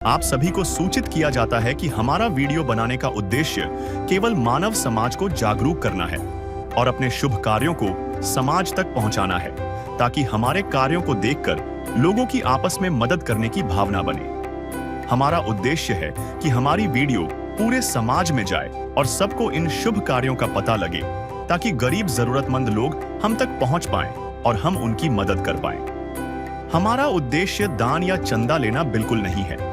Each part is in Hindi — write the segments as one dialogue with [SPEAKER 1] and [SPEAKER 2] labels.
[SPEAKER 1] आप सभी को सूचित किया जाता है कि हमारा वीडियो बनाने का उद्देश्य केवल मानव समाज को जागरूक करना है और अपने शुभ कार्यों को समाज तक पहुंचाना है, ताकि हमारे कार्यों को देखकर लोगों की आपस में मदद करने की भावना बने। हमारा उद्देश्य है कि हमारी वीडियो पूरे समाज में जाए और सबको इन शुभ कार्यों का पता लगे, ताकि गरीब जरूरतमंद लोग हम तक पहुंच पाएं और हम उनकी मदद कर पाएं। हमारा उद्देश्य दान या चंदा लेना बिल्कुल नहीं है।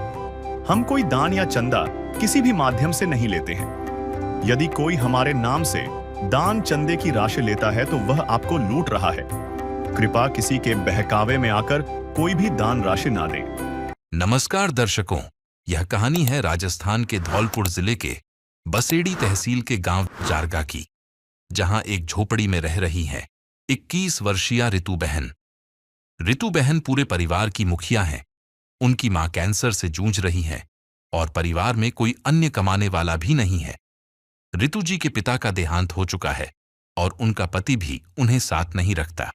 [SPEAKER 1] हम कोई दान या चंदा किसी भी माध्यम से नहीं लेते हैं। यदि कोई हमारे नाम से दान चंदे की राशि लेता है तो वह आपको लूट रहा है। कृपया किसी के बहकावे में आकर कोई भी दान राशि ना दें।
[SPEAKER 2] नमस्कार दर्शकों, यह कहानी है राजस्थान के धौलपुर जिले के बसेड़ी तहसील के गांव जारगा की, जहां एक झोपड़ी में रह रही है 21 वर्षीय रितु बहन। रितु बहन पूरे परिवार की मुखिया हैं। उनकी मां कैंसर से जूझ रही है और परिवार में कोई अन्य कमाने वाला भी नहीं है। रितु जी के पिता का देहांत हो चुका है और उनका पति भी उन्हें साथ नहीं रखता।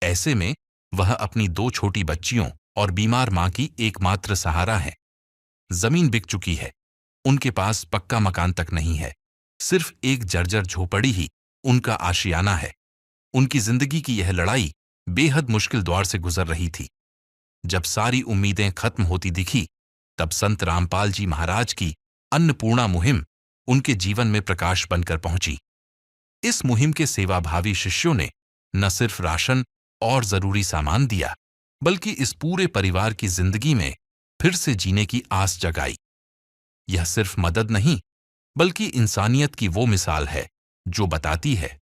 [SPEAKER 2] ऐसे में वह अपनी 2 छोटी बच्चियों और बीमार मां की एकमात्र सहारा है। जमीन बिक चुकी है, उनके पास पक्का मकान तक नहीं है, सिर्फ एक जर्जर झोपड़ी ही उनका आशियाना है। उनकी जिंदगी की यह लड़ाई बेहद मुश्किल दौर से गुजर रही थी। जब सारी उम्मीदें खत्म होती दिखी, तब संत रामपाल जी महाराज की अन्नपूर्णा मुहिम उनके जीवन में प्रकाश बनकर पहुंची। इस मुहिम के सेवाभावी शिष्यों ने न सिर्फ राशन और जरूरी सामान दिया, बल्कि इस पूरे परिवार की जिंदगी में फिर से जीने की आस जगाई। यह सिर्फ मदद नहीं, बल्कि इंसानियत की वो मिसाल है जो बताती है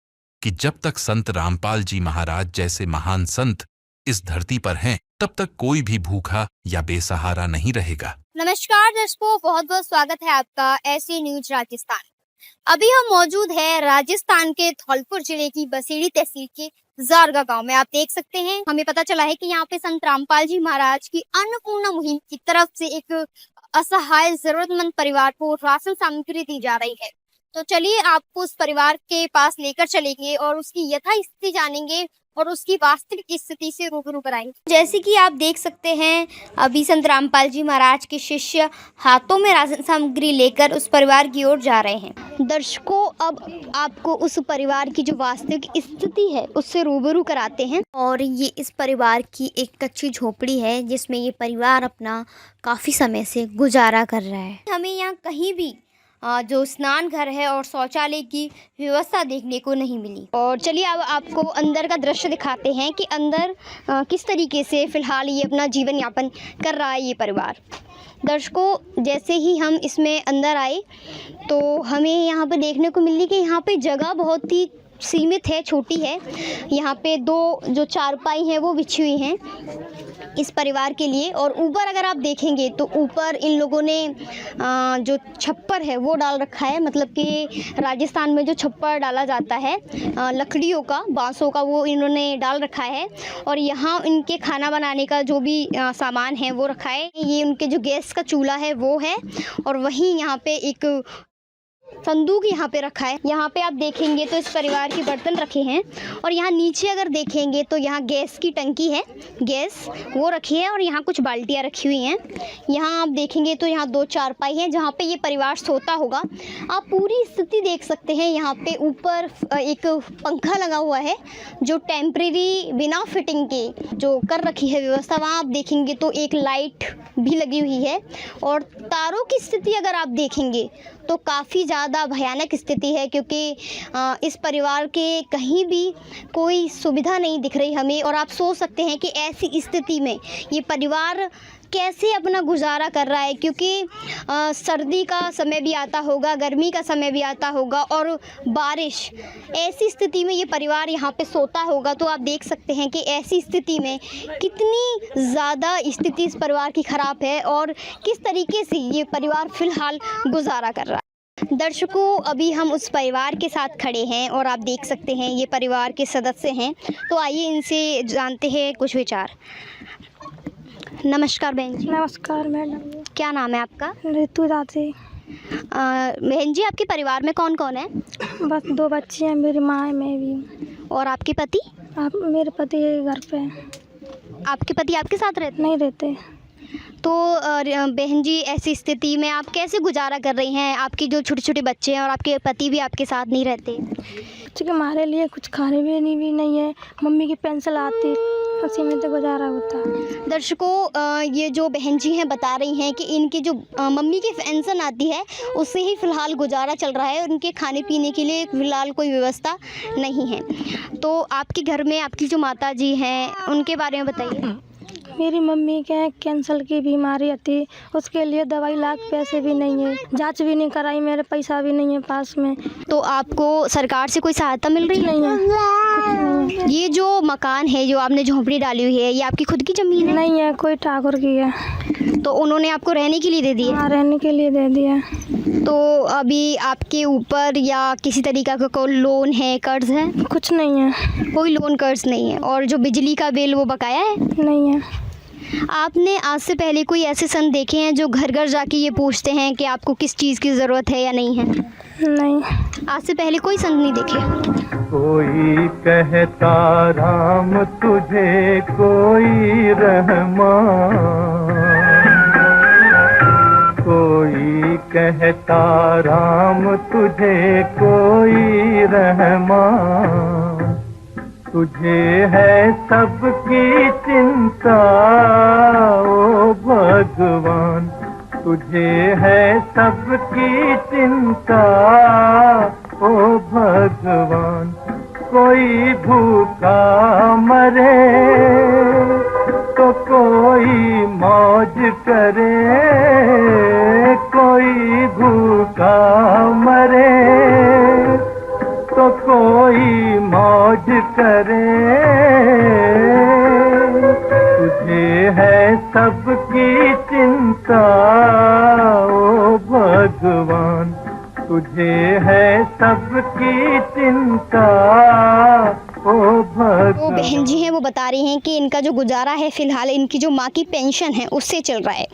[SPEAKER 2] कि जब तक संत रामपाल जी महाराज जैसे महान संत इस धरती पर हैं, तब तक कोई भी भूखा या बेसहारा नहीं रहेगा।
[SPEAKER 3] नमस्कार दर्शकों, बहुत बहुत स्वागत है आपका ऐसी न्यूज राजस्थान। अभी हम मौजूद है राजस्थान के धौलपुर जिले की बसेड़ी तहसील के जारगा गांव में। आप देख सकते हैं, हमें पता चला है कि यहाँ पे संत रामपाल जी महाराज की अन्नपूर्णा मुहिम की तरफ से एक असहाय जरूरतमंद परिवार को राशन सामग्री दी जा रही है। तो चलिए आपको उस परिवार के पास लेकर चलेंगे और उसकी यथास्थिति जानेंगे और उसकी वास्तविक स्थिति से रूबरू कराएंगे। जैसे कि आप देख सकते हैं, अभी संत रामपाल जी महाराज के शिष्य हाथों में राशन सामग्री लेकर उस परिवार की ओर जा रहे हैं। दर्शकों, अब आपको उस परिवार की जो वास्तविक स्थिति है उससे रूबरू कराते हैं। और ये इस परिवार की एक कच्ची झोपड़ी है, जिसमें ये परिवार अपना काफ़ी समय से गुजारा कर रहा है। हमें यहाँ कहीं भी जो स्नान घर है और शौचालय की व्यवस्था देखने को नहीं मिली। और चलिए अब आपको अंदर का दृश्य दिखाते हैं कि अंदर किस तरीके से फिलहाल ये अपना जीवन यापन कर रहा है ये परिवार। दर्शकों, जैसे ही हम इसमें अंदर आए तो हमें यहाँ पर देखने को मिली कि यहाँ पे जगह बहुत ही सीमित है, छोटी है। यहाँ पे 2 जो चारपाई हैं वो बिछी हुई हैं इस परिवार के लिए। और ऊपर अगर आप देखेंगे तो ऊपर इन लोगों ने जो छप्पर है वो डाल रखा है। मतलब कि राजस्थान में जो छप्पर डाला जाता है लकड़ियों का, बांसों का, वो इन्होंने डाल रखा है। और यहाँ इनके खाना बनाने का जो भी सामान है वो रखा है। ये उनके जो गैस का चूल्हा है वो है। और वहीं यहाँ पे एक संदूक यहाँ पे रखा है। यहाँ पे आप देखेंगे तो इस परिवार के बर्तन रखे हैं। और यहाँ नीचे अगर देखेंगे तो यहाँ गैस की टंकी है, गैस वो रखी है। और यहाँ कुछ बाल्टियाँ रखी हुई हैं। यहाँ आप देखेंगे तो यहाँ 2 चारपाई हैं जहाँ पे ये परिवार सोता होगा। आप पूरी स्थिति देख सकते हैं। यहाँ पे ऊपर एक पंखा लगा हुआ है जो टेम्परेरी बिना फिटिंग के जो कर रखी है व्यवस्था। वहाँ आप देखेंगे तो एक लाइट भी लगी हुई है। और तारों की स्थिति अगर आप देखेंगे तो काफ़ी ज़्यादा भयानक स्थिति है, क्योंकि इस परिवार के कहीं भी कोई सुविधा नहीं दिख रही हमें। और आप सोच सकते हैं कि ऐसी स्थिति में ये परिवार कैसे अपना गुजारा कर रहा है, क्योंकि सर्दी का समय भी आता होगा, गर्मी का समय भी आता होगा और बारिश। ऐसी स्थिति में ये परिवार यहाँ पे सोता होगा। तो आप देख सकते हैं कि ऐसी स्थिति में कितनी ज़्यादा स्थिति इस परिवार की ख़राब है और किस तरीके से ये परिवार फ़िलहाल गुजारा कर रहा है। दर्शकों, अभी हम उस परिवार के साथ खड़े हैं और आप देख सकते हैं ये परिवार के सदस्य हैं। तो आइए इनसे जानते हैं कुछ विचार। नमस्कार बहन जी।
[SPEAKER 4] नमस्कार मैडम।
[SPEAKER 3] क्या नाम है आपका?
[SPEAKER 4] रितु दादी।
[SPEAKER 3] बहन जी, आपके परिवार में कौन कौन है?
[SPEAKER 4] बस 2 बच्चे हैं, मेरी माँ है, मैं भी।
[SPEAKER 3] और आपके पति?
[SPEAKER 4] आप मेरे पति घर पे।
[SPEAKER 3] आपके पति आपके साथ रहते?
[SPEAKER 4] नहीं रहते।
[SPEAKER 3] तो तो बहन जी, ऐसी स्थिति में आप कैसे गुजारा कर रही हैं? आपके जो छोटे छोटे बच्चे हैं और आपके पति भी आपके साथ नहीं रहते।
[SPEAKER 4] क्योंकि हमारे लिए कुछ खाने पीने भी नहीं है, मम्मी की पेंशन आती, उसी में तो गुजारा होता है।
[SPEAKER 3] दर्शकों, ये जो बहन जी हैं बता रही हैं कि इनकी जो मम्मी की पेंशन आती है उससे ही फ़िलहाल गुजारा चल रहा है, उनके खाने पीने के लिए फ़िलहाल कोई व्यवस्था नहीं है। तो आपके घर में आपकी जो माता जी हैं उनके बारे में बताइए।
[SPEAKER 4] मेरी मम्मी के कैंसर की बीमारी थी, उसके लिए दवाई लाख पैसे भी नहीं है, जांच भी नहीं कराई, मेरे पैसा भी नहीं है पास में।
[SPEAKER 3] तो आपको सरकार से कोई सहायता मिल रही
[SPEAKER 4] नहीं है, कुछ नहीं है।
[SPEAKER 3] ये जो मकान है, जो आपने झोंपड़ी डाली हुई है, ये आपकी खुद की ज़मीन है?
[SPEAKER 4] नहीं है, कोई ठाकुर की है।
[SPEAKER 3] तो उन्होंने आपको रहने के लिए दे दी है?
[SPEAKER 4] हाँ, रहने के लिए दे दिया।
[SPEAKER 3] तो अभी आपके ऊपर या किसी तरीका का कोई लोन है, कर्ज है?
[SPEAKER 4] कुछ नहीं है।
[SPEAKER 3] कोई लोन कर्ज नहीं है। और जो बिजली का बिल वो बकाया है?
[SPEAKER 4] नहीं है।
[SPEAKER 3] आपने आज से पहले कोई ऐसे संत देखे हैं जो घर घर जाके ये पूछते हैं कि आपको किस चीज़ की ज़रूरत है या नहीं है?
[SPEAKER 4] नहीं।
[SPEAKER 3] आज से पहले कोई संत नहीं देखे?
[SPEAKER 5] कोई कहता राम तुझे, कोई रहमान, कोई कहता राम तुझे, कोई रहमान, तुझे है सबकी चिंता ओ भगवान, तुझे है सबकी चिंता ओ भगवान। कोई भूखा मरे तो कोई मौज करे, कोई भूखा मरे तो कोई मौज करे, तुझे है सबकी चिंता ओ भगवान, तुझे है सबकी चिंता ओ भगवान।
[SPEAKER 3] वो बहन जी हैं, वो बता रही हैं कि इनका जो गुजारा है फ़िलहाल इनकी जो माँ की पेंशन है उससे चल रहा है।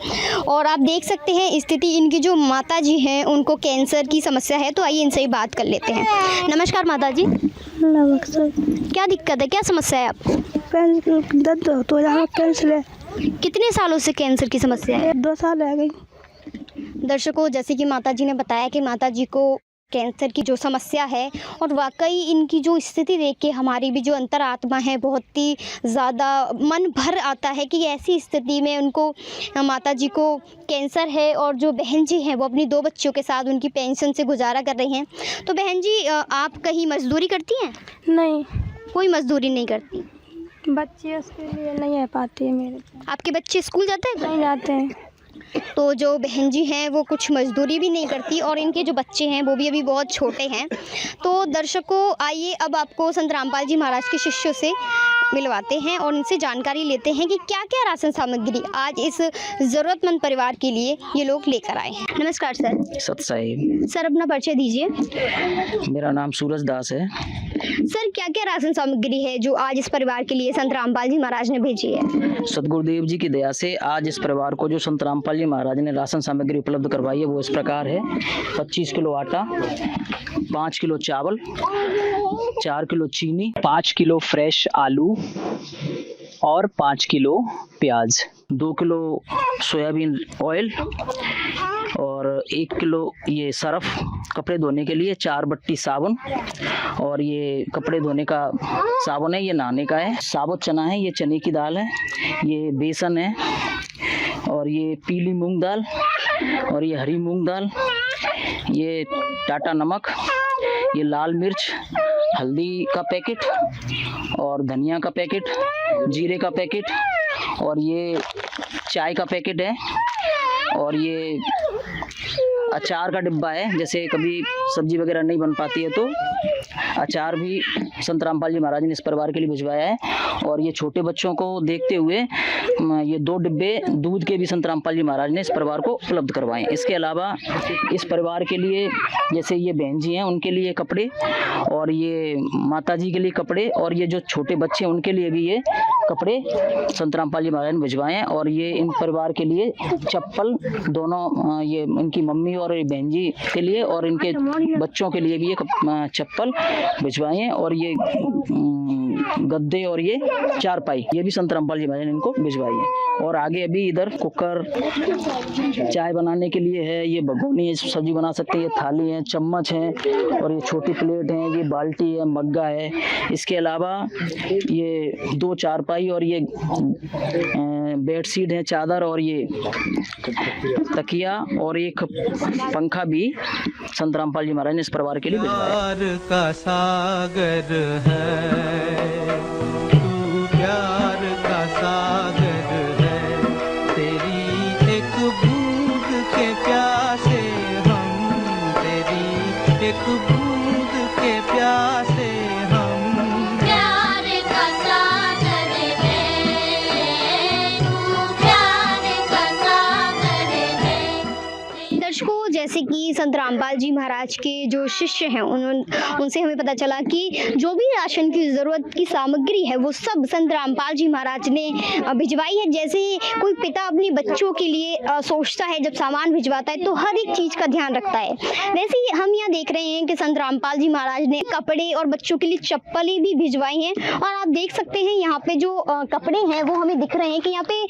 [SPEAKER 3] और आप देख सकते हैं स्थिति, इनकी जो माता जी हैं उनको कैंसर की समस्या है। तो आइए इनसे ही बात कर लेते हैं। नमस्कार माता जी।
[SPEAKER 4] नमस्कार।
[SPEAKER 3] क्या दिक्कत है, क्या समस्या है आपको?
[SPEAKER 4] दर्द तो यहाँ कैंसर है।
[SPEAKER 3] कितने सालों से कैंसर की समस्या है?
[SPEAKER 4] 2 साल रह गई।
[SPEAKER 3] दर्शकों, जैसे कि माता जी ने बताया कि माता जी को कैंसर की जो समस्या है, और वाकई इनकी जो स्थिति देख के हमारी भी जो अंतरात्मा है बहुत ही ज़्यादा मन भर आता है कि ऐसी स्थिति में उनको, माता जी को कैंसर है और जो बहन जी हैं वो अपनी 2 बच्चों के साथ उनकी पेंशन से गुजारा कर रही हैं। तो बहन जी, आप कहीं मजदूरी करती हैं?
[SPEAKER 4] नहीं,
[SPEAKER 3] कोई मजदूरी नहीं करती।
[SPEAKER 4] बच्चे उसके लिए नहीं आ पाते मेरे।
[SPEAKER 3] आपके बच्चे स्कूल जाते हैं?
[SPEAKER 4] नहीं जाते हैं।
[SPEAKER 3] तो जो बहन जी हैं वो कुछ मजदूरी भी नहीं करती और इनके जो बच्चे हैं वो भी अभी बहुत छोटे हैं। तो दर्शकों, आइए अब आपको संत रामपाल जी महाराज के शिष्यों से मिलवाते हैं और इनसे जानकारी लेते हैं कि क्या क्या राशन सामग्री आज इस ज़रूरतमंद परिवार के लिए ये लोग लेकर आए हैं। नमस्कार सर।
[SPEAKER 6] सत साहिब।
[SPEAKER 3] सर, अपना परिचय दीजिए।
[SPEAKER 6] मेरा नाम सूरज दास है।
[SPEAKER 3] सर, क्या क्या राशन सामग्री है जो आज इस परिवार के लिए संत रामपाल जी महाराज ने भेजी है?
[SPEAKER 6] सतगुरुदेव जी की दया से आज इस परिवार को जो संत रामपाल जी महाराज ने राशन सामग्री उपलब्ध करवाई है वो इस प्रकार है। 25 किलो आटा, 5 किलो चावल, 4 किलो चीनी, 5 किलो फ्रेश आलू और 5 किलो प्याज, 2 किलो सोयाबीन ऑयल और 1 किलो ये सरफ कपड़े धोने के लिए, 4 बट्टी साबुन, और ये कपड़े धोने का साबुन है, ये नहाने का है। साबुत चना है, ये चने की दाल है, ये बेसन है, और ये पीली मूंग दाल, और ये हरी मूंग दाल, ये टाटा नमक, ये लाल मिर्च, हल्दी का पैकेट और धनिया का पैकेट, जीरे का पैकेट, और ये चाय का पैकेट है, और ये अचार का डिब्बा है। जैसे कभी सब्जी वगैरह नहीं बन पाती है तो अचार भी संत रामपाल जी महाराज ने इस परिवार के लिए भिजवाया है। और ये छोटे बच्चों को देखते हुए ये 2 डिब्बे दूध के भी संत रामपाल जी महाराज ने इस परिवार को उपलब्ध करवाए हैं। इसके अलावा इस परिवार के लिए, जैसे ये बहन जी हैं उनके लिए कपड़े, और ये माता जी के लिए कपड़े, और ये जो छोटे बच्चे हैं उनके लिए भी ये कपड़े संत रामपाल जी महाराज ने भिजवाए हैं। और ये इन परिवार के लिए चप्पल, दोनों ये इनकी मम्मी और बहन जी के लिए और इनके बच्चों के लिए भी ये चप्पल भिजवाए हैं। और ये गद्दे और ये चारपाई, ये भी संत रामपाल जी महाराज ने इनको भिजवाई है। और आगे अभी इधर कुकर चाय बनाने के लिए है, ये भगोनी है, सब्जी बना सकते हैं, ये थाली है, चम्मच है, और ये छोटी प्लेट है, ये बाल्टी है, मग्गा है। इसके अलावा ये 2 चारपाई और ये बेडशीट है, चादर और ये तकिया और एक पंखा भी संत रामपाल जी महाराज ने इस परिवार के लिए भिजवाया।
[SPEAKER 5] प्यार का सागर है तू, प्यार का सागर है, तेरी एक बूंद के प्यासे हम, तेरी एक बूंद के प्यासे हम।
[SPEAKER 3] प्यार का सागर है तू, प्यार का सागर है। दर्शकों, जैसे कि संत रामपाल जी महाराज के जो शिष्य हैं उनसे हमें पता चला कि जो भी राशन की ज़रूरत की सामग्री है वो सब संत रामपाल जी महाराज ने भिजवाई है। जैसे कोई पिता अपने बच्चों के लिए सोचता है, जब सामान भिजवाता है तो हर एक चीज़ का ध्यान रखता है, वैसे ही हम यहाँ देख रहे हैं कि संत रामपाल जी महाराज ने कपड़े और बच्चों के लिए चप्पलें भी भिजवाई हैं। और आप देख सकते हैं यहाँ पे जो कपड़े हैं वो हमें दिख रहे हैं कि यहाँ पे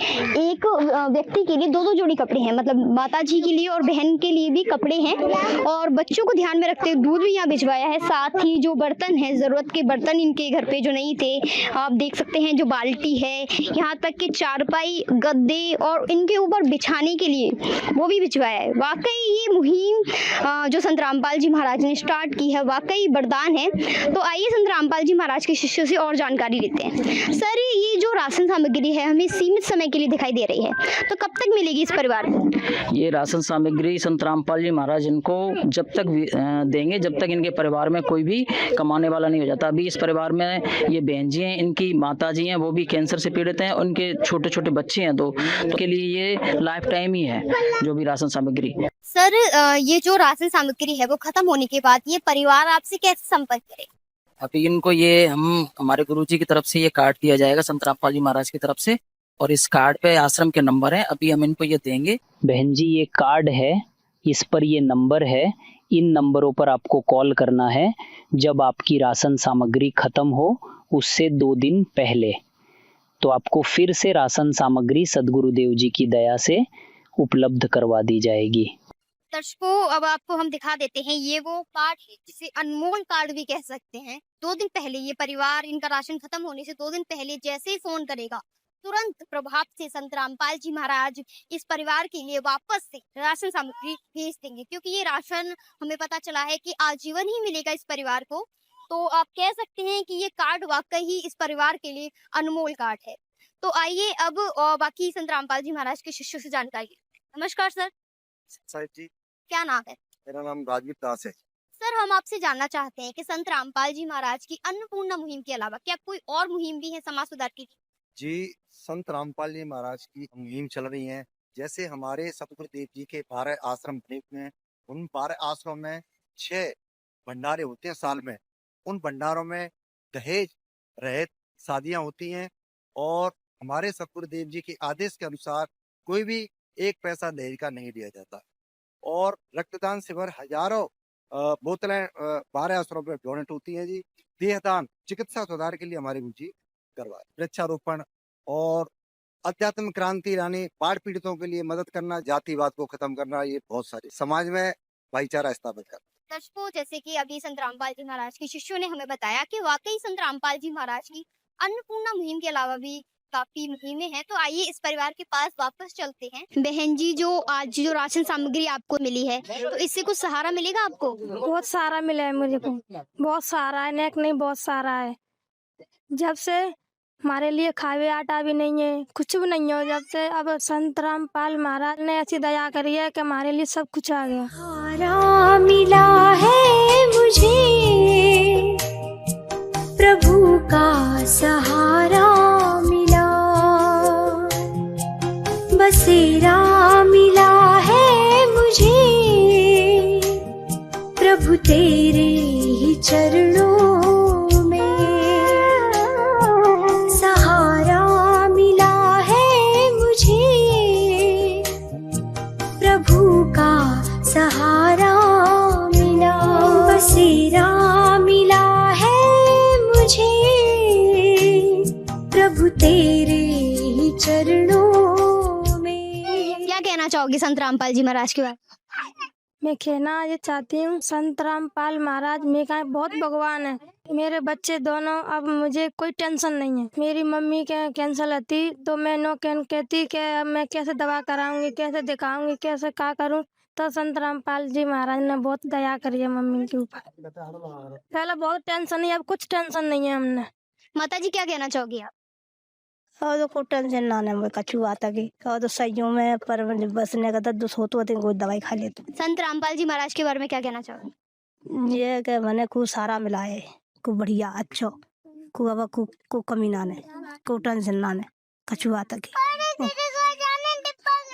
[SPEAKER 3] एक व्यक्ति के लिए 2-2 जोड़ी कपड़े हैं, मतलब माता जी के लिए और बहन के लिए भी कपड़े हैं। और बच्चों को ध्यान में रखते हुए दूध भी यहाँ भिजवाया है। साथ ही जो बर्तन है, ज़रूरत के बर्तन इनके घर पे जो नहीं थे, आप देख सकते हैं, जो बाल्टी है, यहाँ तक कि चारपाई, गद्दे और इनके ऊपर बिछाने के लिए वो भी भिजवाया है। वाकई ये मुहिम जो संत रामपाल जी महाराज ने स्टार्ट की है वाकई वरदान है। तो आइए संत रामपाल जी महाराज के शिष्यों से और जानकारी लेते हैं। सर, ये जो राशन सामग्री है हमें सीमित समय के लिए दिखाई दे रही है, तो कब तक मिलेगी इस परिवार को?
[SPEAKER 6] ये राशन सामग्री संत रामपाल जी महाराज इनको जब तक देंगे जब तक इनके परिवार में कोई भी कमाने वाला नहीं हो जाता। अभी इस परिवार में ये बहन जी हैं, इनकी माता जी हैं, वो भी कैंसर से पीड़ित हैं, उनके छोटे छोटे बच्चे हैं, तो के लिए ये लाइफ टाइम ही है जो भी राशन सामग्री।
[SPEAKER 3] सर, ये जो राशन सामग्री है वो खत्म होने के बाद ये परिवार आपसे कैसे संपर्क करे?
[SPEAKER 6] अभी इनको ये हमारे गुरुजी की तरफ से ये कार्ड दिया जाएगा संत रामपाल जी महाराज की तरफ से, और इस कार्ड पे आश्रम के नंबर है, अभी हम इनको ये देंगे।
[SPEAKER 7] बहन जी, ये कार्ड है, इस पर ये नंबर है, इन नंबरों पर आपको कॉल करना है जब आपकी राशन सामग्री खत्म हो उससे 2 दिन पहले, तो आपको फिर से राशन सामग्री सद्गुरुदेव जी की दया से उपलब्ध करवा दी जाएगी।
[SPEAKER 3] दर्शकों, अब आपको हम दिखा देते हैं, ये वो कार्ड है जिसे अनमोल कार्ड भी कह सकते हैं। 2 दिन पहले ये परिवार, इनका राशन खत्म होने से 2 दिन पहले जैसे ही फोन करेगा तुरंत प्रभाव से संत रामपाल जी महाराज इस परिवार के लिए वापस से राशन सामग्री भेज देंगे, क्योंकि ये राशन हमें पता चला है कि आजीवन ही मिलेगा इस परिवार को। तो आप कह सकते हैं कि ये कार्ड वाकई ही इस परिवार के लिए अनमोल कार्ड है। तो आइए अब बाकी संत रामपाल जी महाराज के शिष्यों से जानकारी लेते हैं। नमस्कार सर।
[SPEAKER 8] साहिब जी,
[SPEAKER 3] क्या नाम है?
[SPEAKER 8] मेरा नाम राजवीर दास है।
[SPEAKER 3] सर, हम आपसे जानना चाहते हैं कि संत रामपाल जी महाराज की अन्नपूर्णा मुहिम के अलावा क्या कोई और मुहिम भी है समाज सुधार की?
[SPEAKER 8] जी, संत रामपाल जी महाराज की मुहिम चल रही है। जैसे हमारे सतगुरुदेव जी के 12 आश्रम बने हुए हैं, उन 12 आश्रम में 6 भंडारे होते हैं साल में। उन भंडारों में दहेज रहित शादियां होती हैं, और हमारे सतगुरुदेव जी के आदेश के अनुसार कोई भी 1 पैसा दहेज का नहीं लिया जाता। और रक्तदान शिविर हजारों बोतलें 12 आश्रम में डोनेट होती हैं जी। देहदान, चिकित्सा सुधार के लिए हमारे गुरु जी करवाए। वृक्षारोपण और अध्यात्म क्रांति लाने, बाढ़ पीड़ितों के लिए मदद करना, जातिवाद को खत्म करना, ये बहुत सारे समाज में भाईचारा स्थापित करना।
[SPEAKER 3] दर्शकों, जैसे कि अभी संत रामपाल जी महाराज के शिष्यों ने हमें बताया कि वाकई संत रामपाल जी महाराज की अन्नपूर्णा मुहिम के अलावा भी काफी मुहिमें हैं। तो आइए इस परिवार के पास वापस चलते हैं। बहन जी, जो आज जो राशन सामग्री आपको मिली है, तो इससे कुछ सहारा मिलेगा आपको?
[SPEAKER 4] बहुत सारा मिला है मुझे को, बहुत सारा है, नेक नहीं बहुत सारा है। जब से हमारे लिए खावे आटा भी नहीं है, कुछ भी नहीं हो, जब से अब संत रामपाल महाराज ने ऐसी दया करी है कि हमारे लिए सब कुछ आ गया।
[SPEAKER 9] सहारा मिला है मुझे, प्रभु का सहारा मिला, बसेरा मिला है मुझे, प्रभु तेरे ही चरणों सहारा मिला, बसेरा मिला है मुझे, चरणों में।
[SPEAKER 3] क्या कहना चाहोगी संत रामपाल जी महाराज के बारे में?
[SPEAKER 4] मैं कहना ये चाहती हूँ संत रामपाल महाराज मेरे का बहुत भगवान है। मेरे बच्चे दोनों, अब मुझे कोई टेंशन नहीं है। मेरी मम्मी के कैंसर होती तो मैं नो कहती कि अब मैं कैसे दवा कराऊंगी, कैसे दिखाऊंगी, कैसे क्या करूं। तो संत रामपाल जी महाराज ने बहुत दया करी है मम्मी के ऊपर। पहले बहुत टेंशन है, अब कुछ टेंशन नहीं है हमने।
[SPEAKER 3] माता जी क्या कहना चाहोगी आप?
[SPEAKER 10] और तो कोई टेंशन ना है, वो कछु आता की और तो सही में पर बसने का तो सोतो होते कोई दवाई खा लेते।
[SPEAKER 3] संत रामपाल जी महाराज के बारे में क्या कहना चाहोगे?
[SPEAKER 10] ये कि मैंने खूब सारा मिला है, खूब बढ़िया अच्छा, खूब अब को कमी ना ने, को टेंशन ना ने, कछु आता की।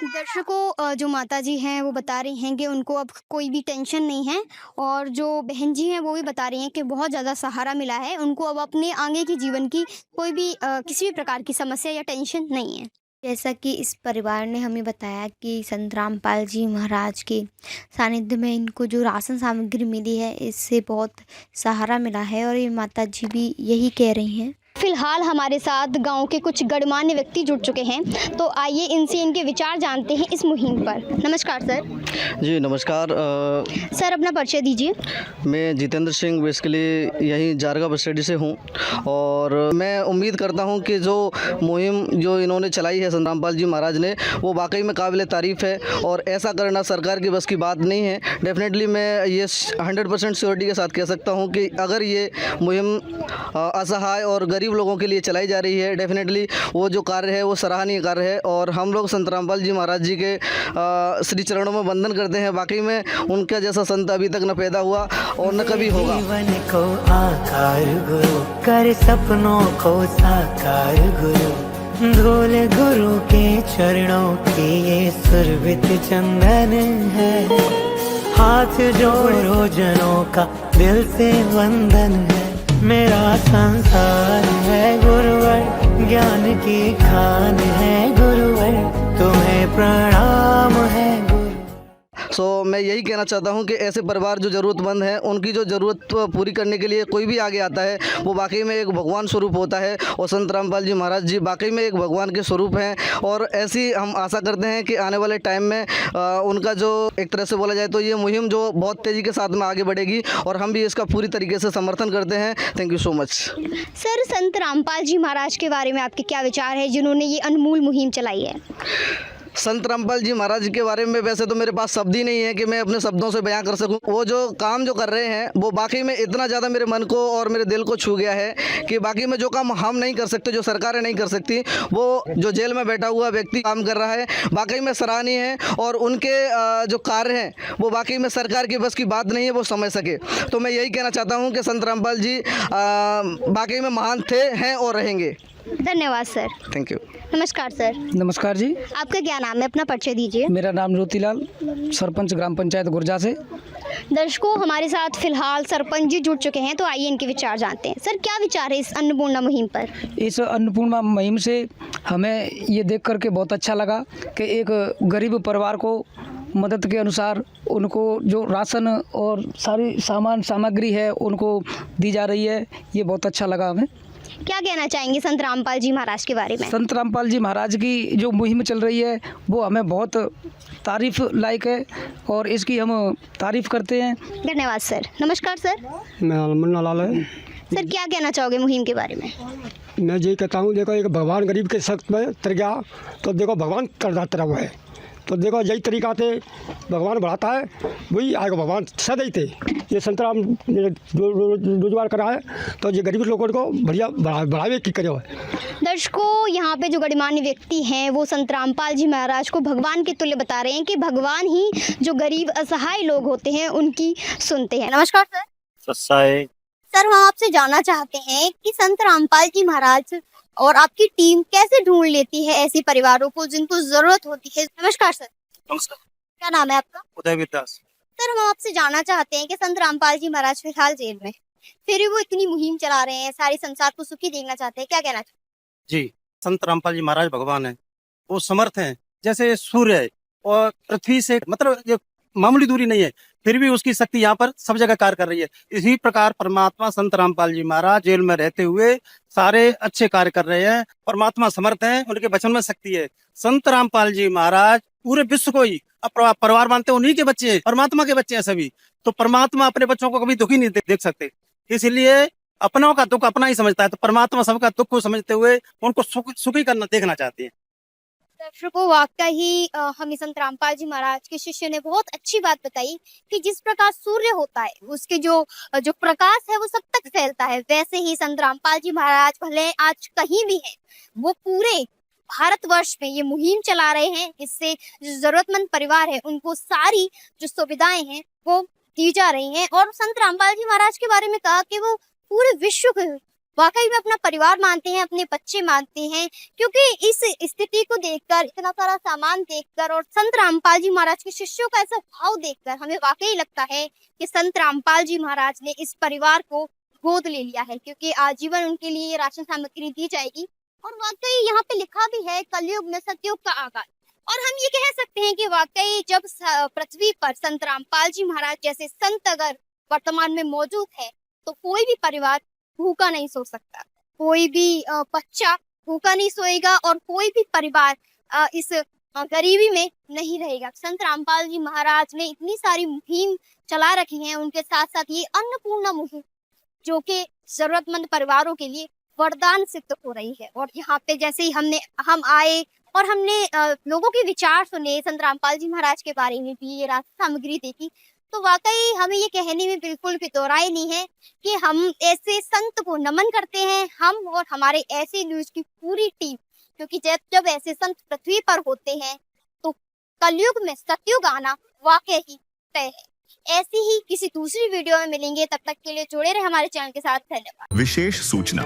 [SPEAKER 3] दर्शकों, जो माता जी हैं वो बता रही हैं कि उनको अब कोई भी टेंशन नहीं है, और जो बहन जी हैं वो भी बता रही हैं कि बहुत ज़्यादा सहारा मिला है उनको। अब अपने आगे की जीवन की कोई भी किसी भी प्रकार की समस्या या टेंशन नहीं है। जैसा कि इस परिवार ने हमें बताया कि संत रामपाल जी महाराज के सानिध्य में इनको जो राशन सामग्री मिली है इससे बहुत सहारा मिला है, और ये माता जी भी यही कह रही हैं। फिलहाल हमारे साथ गांव के कुछ गणमान्य व्यक्ति जुड़ चुके हैं, तो आइए इनसे इनके विचार जानते हैं इस मुहिम पर। नमस्कार सर।
[SPEAKER 11] जी नमस्कार।
[SPEAKER 3] सर अपना परिचय दीजिए।
[SPEAKER 11] मैं जितेंद्र सिंह बेसिकली यहीं जारगा बस्टेडी से हूं, और मैं उम्मीद करता हूं कि जो मुहिम जो इन्होंने चलाई है संत रामपाल जी महाराज ने, वो वाकई में काबिल तारीफ़ है, और ऐसा करना सरकार की बस की बात नहीं है। डेफिनेटली मैं ये 100% श्योरिटी के साथ कह सकता हूं कि अगर ये मुहिम असहाय और गरीब लोगों के लिए चलाई जा रही है, डेफिनेटली वो जो कार्य है वो सराहनीय कार्य है, और हम लोग संत रामपाल जी महाराज जी के श्री चरणों में वंदन करते हैं। वाकई में उनका जैसा संत अभी तक न पैदा हुआ और न कभी होगा।
[SPEAKER 5] जीवन को आकार गुरु कर, सपनों को साकार गुरु, धूल गुरु के चरणों की ये सुरभित चंदन है। हाथ जोड़ो जनों का दिल से वंदन है। मेरा संसार है गुरुवर, ज्ञान की खान है गुरुवर, तुम्हें प्रणाम है गुरु।
[SPEAKER 11] मैं यही कहना चाहता हूं कि ऐसे परिवार जो ज़रूरतमंद हैं, उनकी जो ज़रूरत पूरी करने के लिए कोई भी आगे आता है वो वाकई में एक भगवान स्वरूप होता है, और संत रामपाल जी महाराज जी वाकई में एक भगवान के स्वरूप हैं। और ऐसी हम आशा करते हैं कि आने वाले टाइम में उनका जो एक तरह से बोला जाए तो ये मुहिम जो बहुत तेज़ी के साथ में आगे बढ़ेगी, और हम भी इसका पूरी तरीके से समर्थन करते हैं। Thank you so much.
[SPEAKER 3] Sir संत रामपाल जी महाराज के बारे में आपके क्या विचार है जिन्होंने ये अनमोल मुहिम चलाई है?
[SPEAKER 11] संत रामपाल जी महाराज के बारे में वैसे तो मेरे पास शब्द ही नहीं है कि मैं अपने शब्दों से बयां कर सकूं। वो जो काम जो कर रहे हैं वो वाकई में इतना ज़्यादा मेरे मन को और मेरे दिल को छू गया है कि बाकी में जो काम हम नहीं कर सकते, जो सरकारें नहीं कर सकती, वो जो जेल में बैठा हुआ व्यक्ति काम कर रहा है, वाकई में सराहनीय है। और उनके जो कार्य हैं वो वाकई में सरकार की बस की बात नहीं है वो समझ सके। तो मैं यही कहना चाहता हूँ कि संत रामपाल जी वाकई में महान थे, हैं और रहेंगे।
[SPEAKER 3] धन्यवाद सर।
[SPEAKER 11] Thank you.
[SPEAKER 3] नमस्कार सर।
[SPEAKER 12] नमस्कार जी।
[SPEAKER 3] आपका क्या नाम है? अपना परिचय दीजिए।
[SPEAKER 12] मेरा नाम ज्योतिलाल, सरपंच ग्राम पंचायत गुर्जा से।
[SPEAKER 3] दर्शकों, हमारे साथ फिलहाल सरपंच जी जुड़ चुके हैं, तो आइए इनके विचार जानते हैं। सर क्या विचार है इस अन्नपूर्णा मुहिम पर?
[SPEAKER 12] इस अन्नपूर्णा मुहिम से हमें ये देख करके बहुत अच्छा लगा कि एक गरीब परिवार को मदद के अनुसार उनको जो राशन और सारी सामग्री है उनको दी जा रही है। ये बहुत अच्छा लगा हमें।
[SPEAKER 3] क्या कहना चाहेंगे संत रामपाल जी महाराज के बारे में?
[SPEAKER 12] संत रामपाल जी महाराज की जो मुहिम चल रही है वो हमें बहुत तारीफ लायक है, और इसकी हम तारीफ करते हैं।
[SPEAKER 3] धन्यवाद सर। नमस्कार सर।
[SPEAKER 13] मैं मुन्ना लाल है।
[SPEAKER 3] सर क्या कहना चाहोगे मुहिम के बारे में?
[SPEAKER 13] मैं यही कहता हूँ, देखो एक भगवान गरीब के सख्त में तर गया तो देखो भगवान करदाता रहा है, तो देखो यही तरीका से भगवान बढ़ाता है, वही आएगा भगवान सदैव थे। ये संत राम ने रोजगार करा है तो ये गरीब लोगों को बढ़िया बढ़ावे की करे।
[SPEAKER 3] दर्शकों, यहाँ पे जो गणमान्य व्यक्ति हैं वो संत रामपाल जी महाराज को भगवान के तुल्य बता रहे हैं कि भगवान ही जो गरीब असहाय लोग होते हैं उनकी सुनते हैं। नमस्कार सर। सर हम आपसे जानना चाहते हैं कि संत रामपाल जी महाराज और आपकी टीम कैसे ढूंढ लेती है ऐसे परिवारों को जिनको जरूरत होती है? नमस्कार सर।
[SPEAKER 8] नमस्कार।
[SPEAKER 3] क्या नाम है आपका?
[SPEAKER 8] उदय दास।
[SPEAKER 3] सर हम आपसे जानना चाहते हैं कि संत रामपाल जी महाराज फिलहाल जेल में, फिर भी वो इतनी मुहिम चला रहे हैं, सारे संसार को सुखी देखना चाहते हैं, क्या कहना चाहते हैं?
[SPEAKER 8] जी, संत रामपाल जी महाराज भगवान है, वो समर्थ हैं, जैसे सूर्य और पृथ्वी से मतलब
[SPEAKER 14] मामूली दूरी नहीं है, फिर भी उसकी शक्ति यहाँ पर सब जगह कार्य कर रही है। इसी प्रकार परमात्मा संत रामपाल जी महाराज जेल में रहते हुए सारे अच्छे कार्य कर रहे हैं। परमात्मा समर्थ हैं, उनके वचन में शक्ति है। संत रामपाल जी महाराज पूरे विश्व को ही अपना परिवार मानते हैं, उन्हीं के बच्चे हैं, परमात्मा के बच्चे हैं सभी। तो परमात्मा अपने बच्चों को कभी दुखी नहीं देख सकते, इसलिए अपनों का दुख अपना ही समझता है। तो परमात्मा सबका दुख को समझते हुए उनको सुखी करना देखना चाहते हैं।
[SPEAKER 3] दर्शकों, वाकई हमें संत रामपाल जी महाराज के शिष्य ने बहुत अच्छी बात बताई कि जिस प्रकार सूर्य होता है उसके जो प्रकाश है वो सब तक फैलता है, वैसे ही संत रामपाल जी महाराज भले आज कहीं भी है, वो पूरे भारतवर्ष में ये मुहिम चला रहे हैं। इससे जो जरूरतमंद परिवार है उनको सारी जो सुविधाएं हैं वो दी जा रही हैं। और संत रामपाल जी महाराज के बारे में कहा कि वो पूरे विश्व को वाकई में अपना परिवार मानते हैं, अपने बच्चे मानते हैं, क्योंकि इस स्थिति को देखकर, इतना सारा सामान देखकर और संत रामपाल जी महाराज के शिष्यों का ऐसा भाव देखकर हमें वाकई लगता है कि संत रामपाल जी महाराज ने इस परिवार को गोद ले लिया है, क्योंकि आजीवन उनके लिए ये राशन सामग्री दी जाएगी। और वाकई यहाँ पे लिखा भी है कलयुग में सतयुग का आगाज। और हम ये कह सकते हैं कि वाकई जब पृथ्वी पर संत रामपाल जी महाराज जैसे संत अगर वर्तमान में मौजूद है तो कोई भी परिवार भूखा नहीं सो सकता, कोई भी बच्चा भूखा नहीं सोएगा और कोई भी परिवार इस गरीबी में नहीं रहेगा। संत रामपाल जी महाराज ने इतनी सारी मुहिम चला रखी है, उनके साथ साथ ये अन्नपूर्णा मुहिम जो कि जरूरतमंद परिवारों के लिए वरदान सिद्ध हो रही है। और यहाँ पे जैसे ही हम आए और हमने लोगों के विचार सुने, संत रामपाल जी महाराज के बारे में भी ये राशन सामग्री देखी, तो वाकई हमें ये कहने में बिल्कुल भी दो राय नहीं है कि हम ऐसे संत को नमन करते हैं, हम और हमारे ऐसे न्यूज की पूरी टीम, क्योंकि जब ऐसे संत पृथ्वी पर होते हैं तो कलयुग में सतयुग आना वाकई ही तय है। ऐसी ही किसी दूसरी वीडियो में मिलेंगे, तब तक के लिए जुड़े रहे हमारे चैनल के साथ। धन्यवाद।
[SPEAKER 1] विशेष सूचना,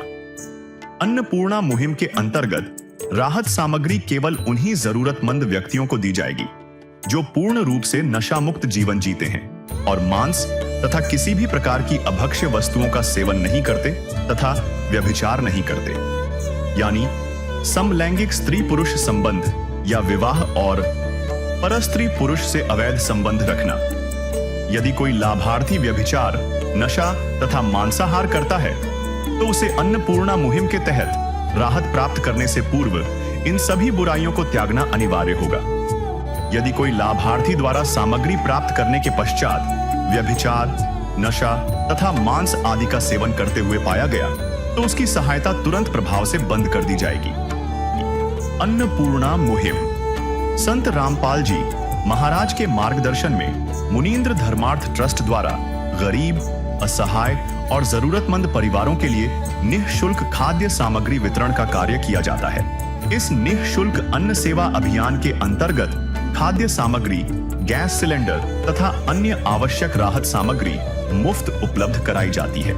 [SPEAKER 1] अन्नपूर्णा मुहिम के अंतर्गत राहत सामग्री केवल उन्हीं जरूरतमंद व्यक्तियों को दी जाएगी जो पूर्ण रूप से नशा मुक्त जीवन जीते हैं और मांस तथा किसी भी प्रकार की अभक्ष्य वस्तुओं का सेवन नहीं करते तथा व्यभिचार नहीं करते, यानी समलैंगिक स्त्री पुरुष संबंध या विवाह और परस्त्री पुरुष से अवैध संबंध रखना। यदि कोई लाभार्थी व्यभिचार, नशा तथा मांसाहार करता है तो उसे अन्नपूर्णा मुहिम के तहत राहत प्राप्त करने से पूर्व इन सभी बुराइयों को त्यागना अनिवार्य होगा। यदि कोई लाभार्थी द्वारा सामग्री प्राप्त करने के पश्चात व्यभिचार, नशा तथा मांस आदि का सेवन करते हुए पाया गया तो उसकी सहायता तुरंत प्रभाव से बंद कर दी जाएगी। अन्नपूर्णा मुहिम संत रामपाल जी महाराज के मार्गदर्शन में मुनींद्र धर्मार्थ ट्रस्ट द्वारा गरीब, असहाय और जरूरतमंद परिवारों के लिए निःशुल्क खाद्य सामग्री वितरण का कार्य किया जाता है। इस निःशुल्क अन्न सेवा अभियान के अंतर्गत खाद्य सामग्री, गैस सिलेंडर तथा अन्य आवश्यक राहत सामग्री मुफ्त उपलब्ध कराई जाती है।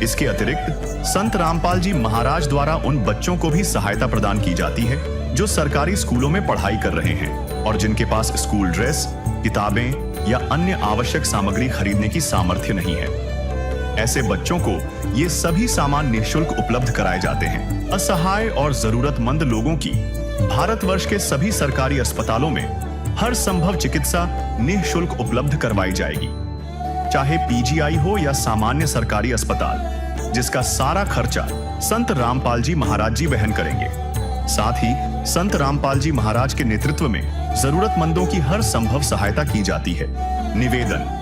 [SPEAKER 1] इसके अतिरिक्त संत रामपाल जी महाराज द्वारा उन बच्चों को भी सहायता प्रदान की जाती है जो सरकारी स्कूलों में पढ़ाई कर रहे हैं और जिनके पास स्कूल ड्रेस, किताबें या अन्य आवश्यक सामग्री खरीदने की सामर्थ्य नहीं है। ऐसे बच्चों को ये सभी सामान निःशुल्क उपलब्ध कराए जाते हैं। असहाय और जरूरतमंद लोगों की भारतवर्ष के सभी सरकारी अस्पतालों में हर संभव चिकित्सा निःशुल्क उपलब्ध करवाई जाएगी, चाहे पीजीआई हो या सामान्य सरकारी अस्पताल, जिसका सारा खर्चा संत रामपाल जी महाराज जी वहन करेंगे। साथ ही संत रामपाल जी महाराज के नेतृत्व में जरूरतमंदों की हर संभव सहायता की जाती है। निवेदन,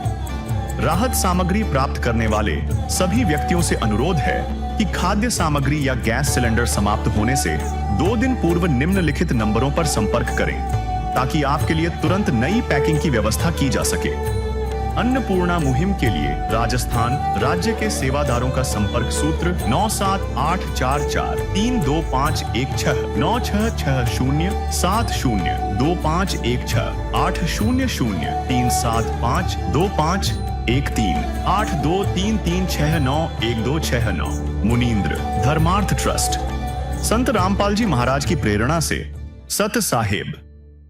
[SPEAKER 1] राहत सामग्री प्राप्त करने वाले सभी व्यक्तियों से अनुरोध है कि खाद्य सामग्री या गैस सिलेंडर समाप्त होने से 2 दिन पूर्व निम्नलिखित नंबरों पर संपर्क करें ताकि आपके लिए तुरंत नई पैकिंग की व्यवस्था की जा सके। अन्नपूर्णा मुहिम के लिए राजस्थान राज्य के सेवादारों का संपर्क सूत्र 9784432516 9660702516 80037525313 8233691269। मुनींद्र धर्मार्थ ट्रस्ट संत रामपाल जी महाराज की प्रेरणा से सत साहिब